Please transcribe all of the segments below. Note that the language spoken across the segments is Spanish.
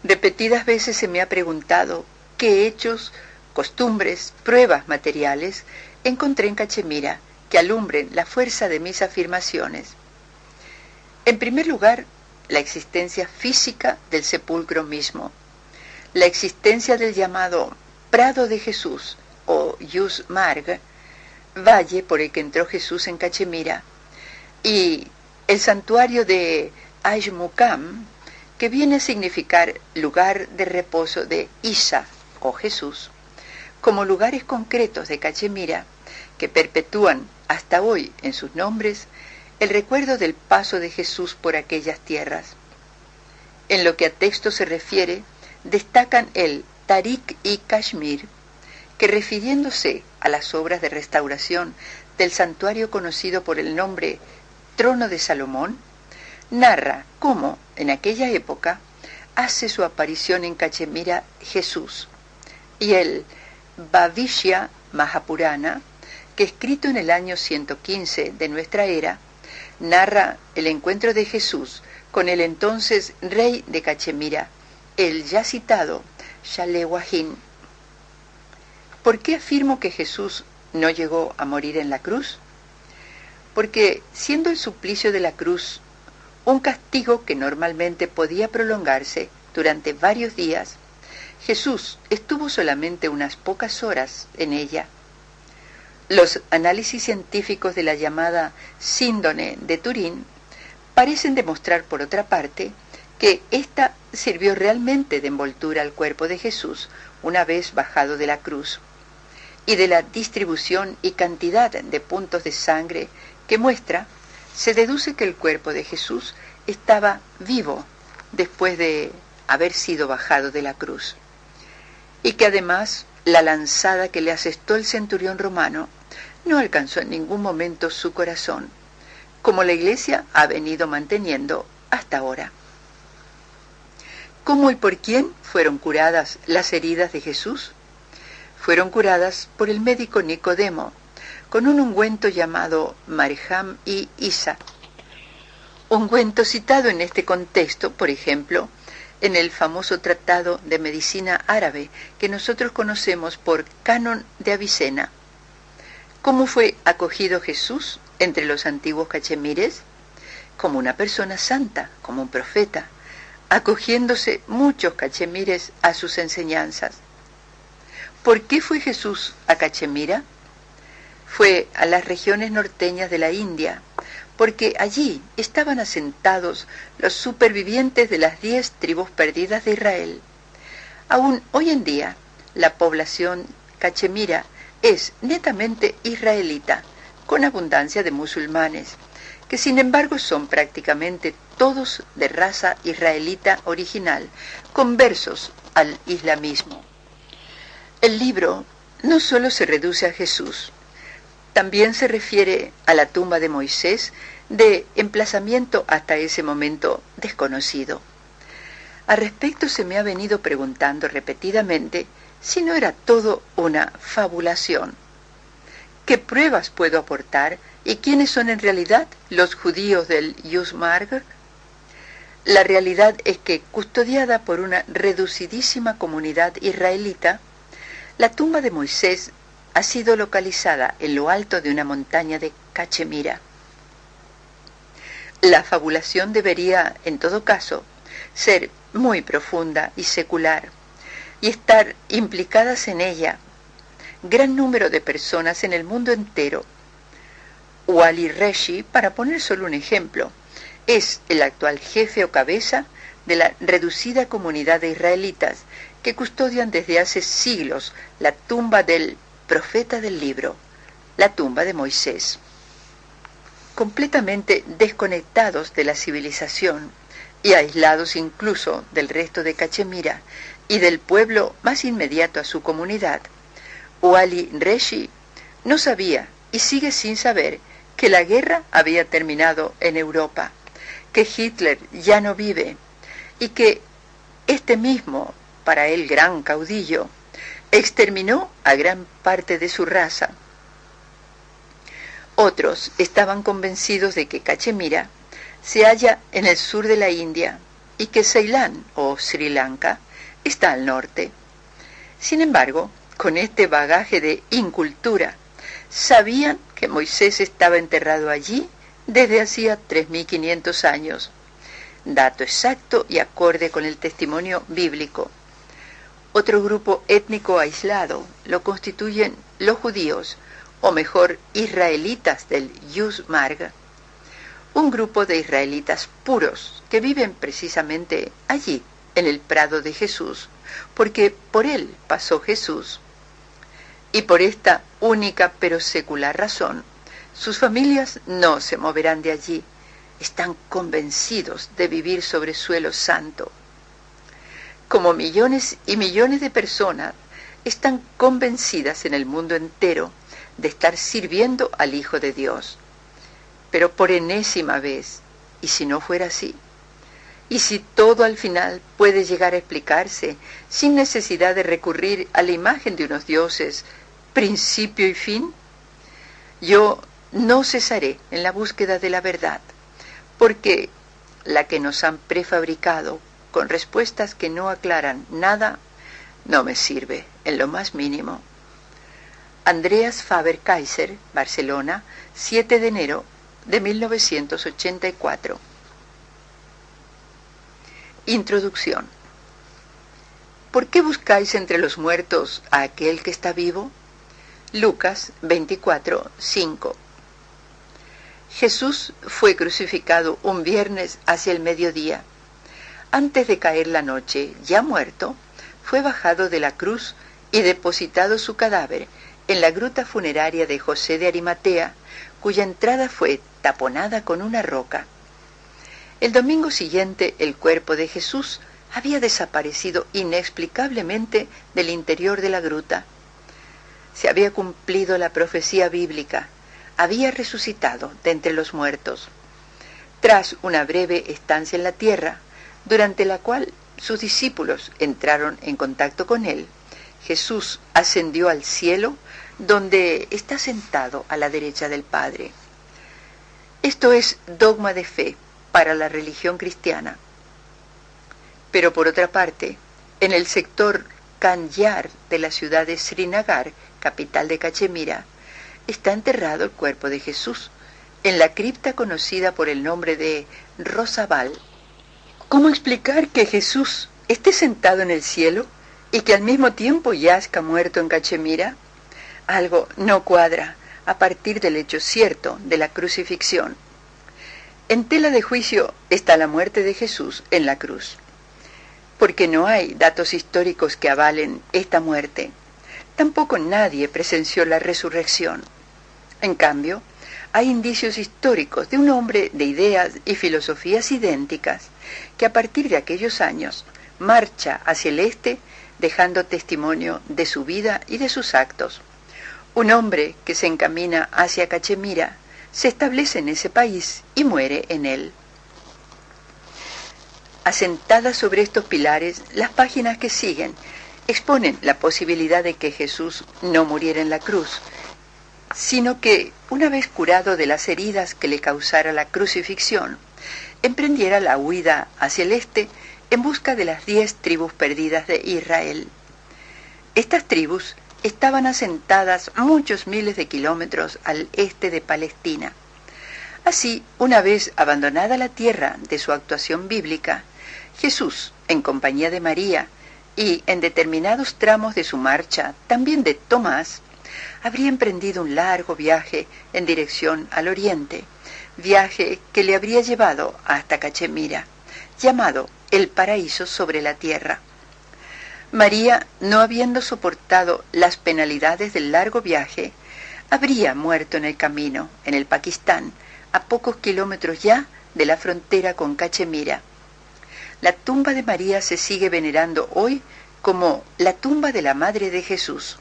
Repetidas veces se me ha preguntado qué hechos, costumbres, pruebas materiales encontré en Cachemira que alumbren la fuerza de mis afirmaciones. En primer lugar, la existencia física del sepulcro mismo, la existencia del llamado Prado de Jesús o Yus Marg, valle por el que entró Jesús en Cachemira, y el santuario de Ajmukam, que viene a significar lugar de reposo de Isa o Jesús, como lugares concretos de Cachemira que perpetúan hasta hoy en sus nombres el recuerdo del paso de Jesús por aquellas tierras. En lo que a texto se refiere, destacan el Tariq-i-Kashmir, que refiriéndose a las obras de restauración del santuario conocido por el nombre Trono de Salomón, narra cómo, en aquella época, hace su aparición en Cachemira Jesús, y el Bhavishya Mahapurana, que escrito en el año 115 de nuestra era, narra el encuentro de Jesús con el entonces rey de Cachemira, el ya citado Shalewahin. ¿Por qué afirmo que Jesús no llegó a morir en la cruz? Porque, siendo el suplicio de la cruz un castigo que normalmente podía prolongarse durante varios días, Jesús estuvo solamente unas pocas horas en ella. Los análisis científicos de la llamada síndrome de Turín parecen demostrar, por otra parte, que ésta sirvió realmente de envoltura al cuerpo de Jesús una vez bajado de la cruz, y de la distribución y cantidad de puntos de sangre que muestra, se deduce que el cuerpo de Jesús estaba vivo después de haber sido bajado de la cruz, y que además la lanzada que le asestó el centurión romano no alcanzó en ningún momento su corazón, como la Iglesia ha venido manteniendo hasta ahora. ¿Cómo y por quién fueron curadas las heridas de Jesús? Fueron curadas por el médico Nicodemo, con un ungüento llamado Marjam y Isa. Ungüento citado en este contexto, por ejemplo, en el famoso tratado de medicina árabe que nosotros conocemos por Canon de Avicena. ¿Cómo fue acogido Jesús entre los antiguos cachemires? Como una persona santa, como un profeta, acogiéndose muchos cachemires a sus enseñanzas. ¿Por qué fue Jesús a Cachemira? Fue a las regiones norteñas de la India, porque allí estaban asentados los supervivientes de las 10 tribus perdidas de Israel. Aún hoy en día, la población cachemira es netamente israelita, con abundancia de musulmanes, que sin embargo son prácticamente todos de raza israelita original, conversos al islamismo. El libro no solo se reduce a Jesús, también se refiere a la tumba de Moisés, de emplazamiento hasta ese momento desconocido. Al respecto se me ha venido preguntando repetidamente si no era todo una fabulación. ¿Qué pruebas puedo aportar y quiénes son en realidad los judíos del Yusmarg? La realidad es que, custodiada por una reducidísima comunidad israelita, la tumba de Moisés ha sido localizada en lo alto de una montaña de Cachemira. La fabulación debería, en todo caso, ser muy profunda y secular, y estar implicadas en ella gran número de personas en el mundo entero. Wali Reshi, para poner solo un ejemplo, es el actual jefe o cabeza de la reducida comunidad de israelitas que custodian desde hace siglos la tumba del profeta del libro, la tumba de Moisés. Completamente desconectados de la civilización y aislados incluso del resto de Cachemira y del pueblo más inmediato a su comunidad, Wali Reshi no sabía y sigue sin saber que la guerra había terminado en Europa, que Hitler ya no vive y que este mismo, para él gran caudillo, exterminó a gran parte de su raza. Otros estaban convencidos de que Cachemira se halla en el sur de la India y que Ceilán o Sri Lanka está al norte. Sin embargo, con este bagaje de incultura, sabían que Moisés estaba enterrado allí desde hacía 3.500 años, dato exacto y acorde con el testimonio bíblico. Otro grupo étnico aislado lo constituyen los judíos, o mejor, israelitas del Yus Marg, un grupo de israelitas puros que viven precisamente allí, en el prado de Jesús, porque por él pasó Jesús. Y por esta única pero secular razón, sus familias no se moverán de allí, están convencidos de vivir sobre suelo santo. Como millones y millones de personas están convencidas en el mundo entero de estar sirviendo al Hijo de Dios. Pero por enésima vez, ¿y si no fuera así? ¿Y si todo al final puede llegar a explicarse sin necesidad de recurrir a la imagen de unos dioses, principio y fin? Yo no cesaré en la búsqueda de la verdad, porque la que nos han prefabricado con respuestas que no aclaran nada, no me sirve en lo más mínimo. Andreas Faber-Kaiser, Barcelona, 7 de enero de 1984. Introducción. ¿Por qué buscáis entre los muertos a aquel que está vivo? Lucas 24, 5. Jesús fue crucificado un viernes hacia el mediodía. Antes de caer la noche, ya muerto, fue bajado de la cruz y depositado su cadáver en la gruta funeraria de José de Arimatea, cuya entrada fue taponada con una roca. El domingo siguiente, el cuerpo de Jesús había desaparecido inexplicablemente del interior de la gruta. Se había cumplido la profecía bíblica, había resucitado de entre los muertos. Tras una breve estancia en la tierra, durante la cual sus discípulos entraron en contacto con él, Jesús ascendió al cielo, donde está sentado a la derecha del Padre. Esto es dogma de fe para la religión cristiana. Pero por otra parte, en el sector Kanyar de la ciudad de Srinagar, capital de Cachemira, está enterrado el cuerpo de Jesús, en la cripta conocida por el nombre de Rosabal. ¿Cómo explicar que Jesús esté sentado en el cielo y que al mismo tiempo yazca muerto en Cachemira? Algo no cuadra a partir del hecho cierto de la crucifixión. En tela de juicio está la muerte de Jesús en la cruz, porque no hay datos históricos que avalen esta muerte. Tampoco nadie presenció la resurrección. En cambio, hay indicios históricos de un hombre de ideas y filosofías idénticas que a partir de aquellos años marcha hacia el este dejando testimonio de su vida y de sus actos. Un hombre que se encamina hacia Cachemira, se establece en ese país y muere en él. Asentadas sobre estos pilares, las páginas que siguen exponen la posibilidad de que Jesús no muriera en la cruz, sino que, una vez curado de las heridas que le causara la crucifixión, emprendiera la huida hacia el este en busca de las 10 tribus perdidas de Israel. Estas tribus estaban asentadas muchos miles de kilómetros al este de Palestina. Así, una vez abandonada la tierra de su actuación bíblica, Jesús, en compañía de María y en determinados tramos de su marcha, también de Tomás, habría emprendido un largo viaje en dirección al oriente, viaje que le habría llevado hasta Cachemira, llamado el paraíso sobre la tierra. María, no habiendo soportado las penalidades del largo viaje, habría muerto en el camino, en el Pakistán, a pocos kilómetros ya de la frontera con Cachemira. La tumba de María se sigue venerando hoy como la tumba de la Madre de Jesús.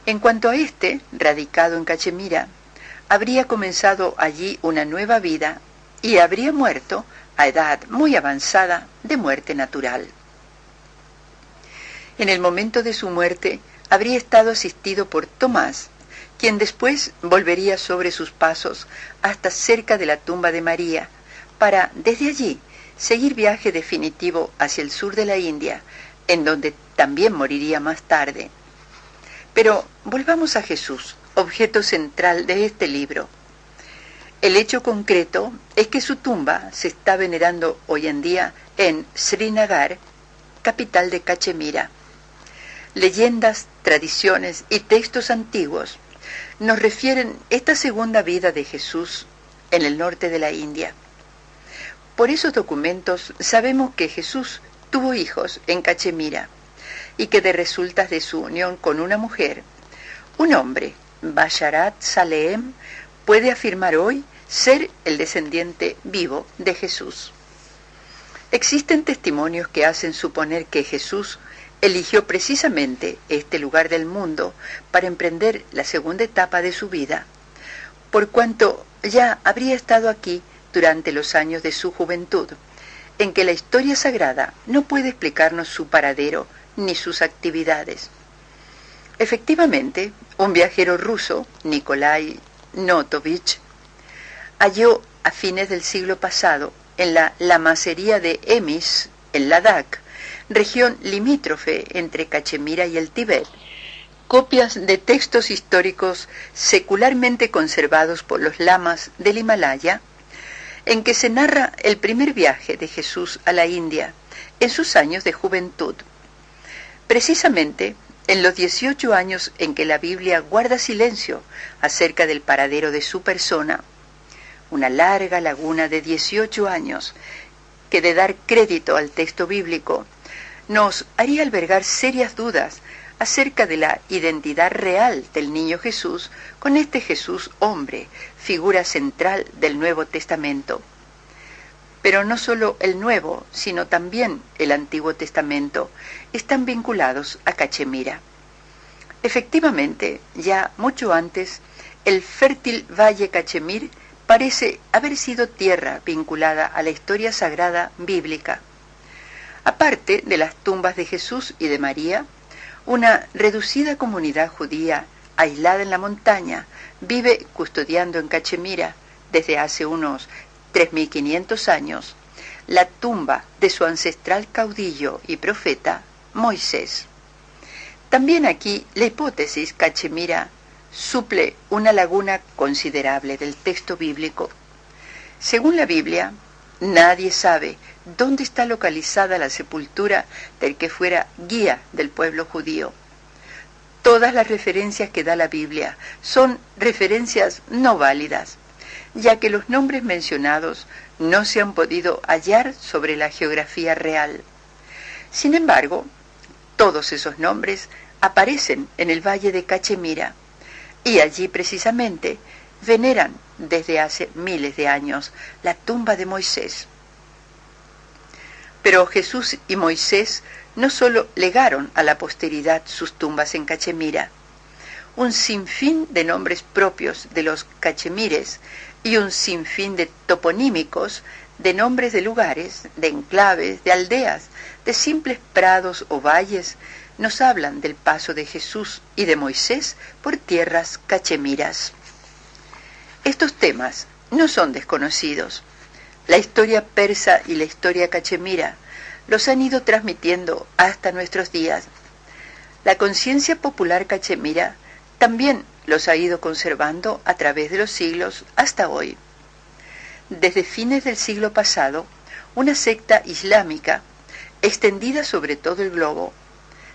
En cuanto a este, radicado en Cachemira, habría comenzado allí una nueva vida y habría muerto a edad muy avanzada de muerte natural. En el momento de su muerte habría estado asistido por Tomás, quien después volvería sobre sus pasos hasta cerca de la tumba de María, para, desde allí, seguir viaje definitivo hacia el sur de la India, en donde también moriría más tarde. Pero volvamos a Jesús, objeto central de este libro. El hecho concreto es que su tumba se está venerando hoy en día en Srinagar, capital de Cachemira. Leyendas, tradiciones y textos antiguos nos refieren esta segunda vida de Jesús en el norte de la India. Por esos documentos sabemos que Jesús tuvo hijos en Cachemira y que de resultas de su unión con una mujer, un hombre, Basharat Salehem, puede afirmar hoy ser el descendiente vivo de Jesús. Existen testimonios que hacen suponer que Jesús eligió precisamente este lugar del mundo para emprender la segunda etapa de su vida, por cuanto ya habría estado aquí durante los años de su juventud, en que la historia sagrada no puede explicarnos su paradero ni sus actividades. Efectivamente, un viajero ruso, Nikolai Notovich, halló a fines del siglo pasado en la lamacería de Emis, en Ladakh, región limítrofe entre Cachemira y el Tíbet, copias de textos históricos secularmente conservados por los lamas del Himalaya, en que se narra el primer viaje de Jesús a la India en sus años de juventud. Precisamente en los 18 años en que la Biblia guarda silencio acerca del paradero de su persona, una larga laguna de 18 años que, de dar crédito al texto bíblico, nos haría albergar serias dudas acerca de la identidad real del niño Jesús con este Jesús hombre, figura central del Nuevo Testamento. Pero no solo el Nuevo, sino también el Antiguo Testamento están vinculados a Cachemira. Efectivamente, ya mucho antes, el fértil Valle Cachemir parece haber sido tierra vinculada a la historia sagrada bíblica. Aparte de las tumbas de Jesús y de María, una reducida comunidad judía aislada en la montaña vive custodiando en Cachemira desde hace unos 3.500 años la tumba de su ancestral caudillo y profeta Moisés. También aquí la hipótesis Cachemira suple una laguna considerable del texto bíblico. Según la Biblia, nadie sabe dónde está localizada la sepultura del que fuera guía del pueblo judío. Todas las referencias que da la Biblia son referencias no válidas, ya que los nombres mencionados no se han podido hallar sobre la geografía real. Sin embargo, todos esos nombres aparecen en el valle de Cachemira, y allí precisamente veneran desde hace miles de años la tumba de Moisés. Pero Jesús y Moisés no solo legaron a la posteridad sus tumbas en Cachemira, un sinfín de nombres propios de los cachemires y un sinfín de toponímicos de nombres de lugares, de enclaves, de aldeas, de simples prados o valles, nos hablan del paso de Jesús y de Moisés por tierras cachemiras. Estos temas no son desconocidos. La historia persa y la historia cachemira los han ido transmitiendo hasta nuestros días. La conciencia popular cachemira también los ha ido conservando a través de los siglos hasta hoy. Desde fines del siglo pasado, una secta islámica, extendida sobre todo el globo,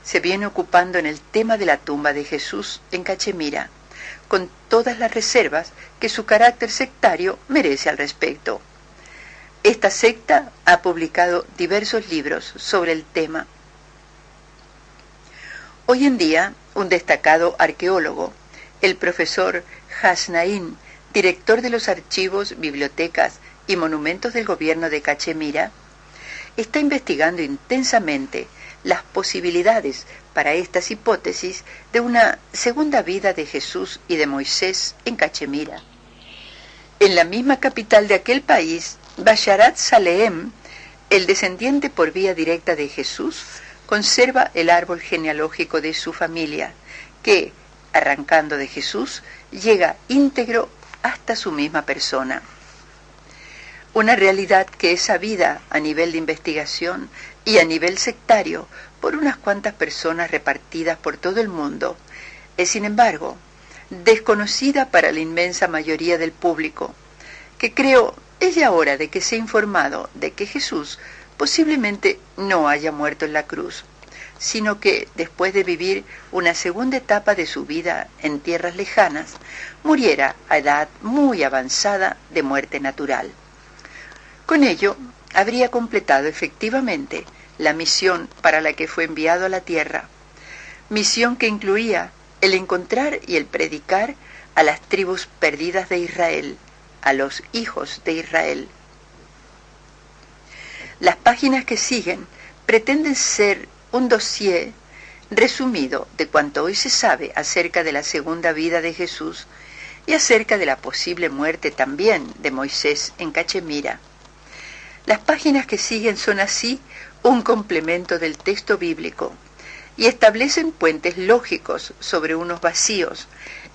se viene ocupando en el tema de la tumba de Jesús en Cachemira, con todas las reservas que su carácter sectario merece al respecto. Esta secta ha publicado diversos libros sobre el tema. Hoy en día, un destacado arqueólogo, el profesor Hasnain, director de los archivos, bibliotecas y monumentos del gobierno de Cachemira, está investigando intensamente las posibilidades para estas hipótesis de una segunda vida de Jesús y de Moisés en Cachemira. En la misma capital de aquel país, Basharat Salehem, el descendiente por vía directa de Jesús, conserva el árbol genealógico de su familia, que, arrancando de Jesús, llega íntegro hasta su misma persona. una realidad que es sabida a nivel de investigación y a nivel sectario por unas cuantas personas repartidas por todo el mundo, es sin embargo desconocida para la inmensa mayoría del público, que creo es ya hora de que sea informado de que Jesús posiblemente no haya muerto en la cruz, sino que después de vivir una segunda etapa de su vida en tierras lejanas, muriera a edad muy avanzada de muerte natural. Con ello, habría completado efectivamente la misión para la que fue enviado a la tierra, misión que incluía el encontrar y el predicar a las tribus perdidas de Israel, a los hijos de Israel. Las páginas que siguen pretenden ser un dossier resumido de cuanto hoy se sabe acerca de la segunda vida de Jesús y acerca de la posible muerte también de Moisés en Cachemira. Las páginas que siguen son así un complemento del texto bíblico y establecen puentes lógicos sobre unos vacíos,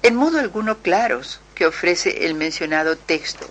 en modo alguno claros, que ofrece el mencionado texto,